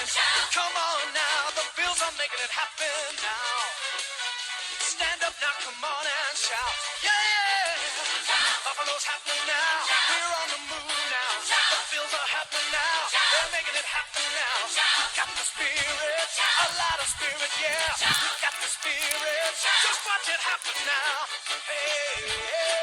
Come on now, the Bills are making it happen now. Stand up now, come on and shout. Yeah! Buffalo's happening now. We're on the move now. The Bills are happening now. They're making it happen now. We got the spirit, a lot of spirit, yeah. We got the spirit. Just watch it happen now. Hey, hey.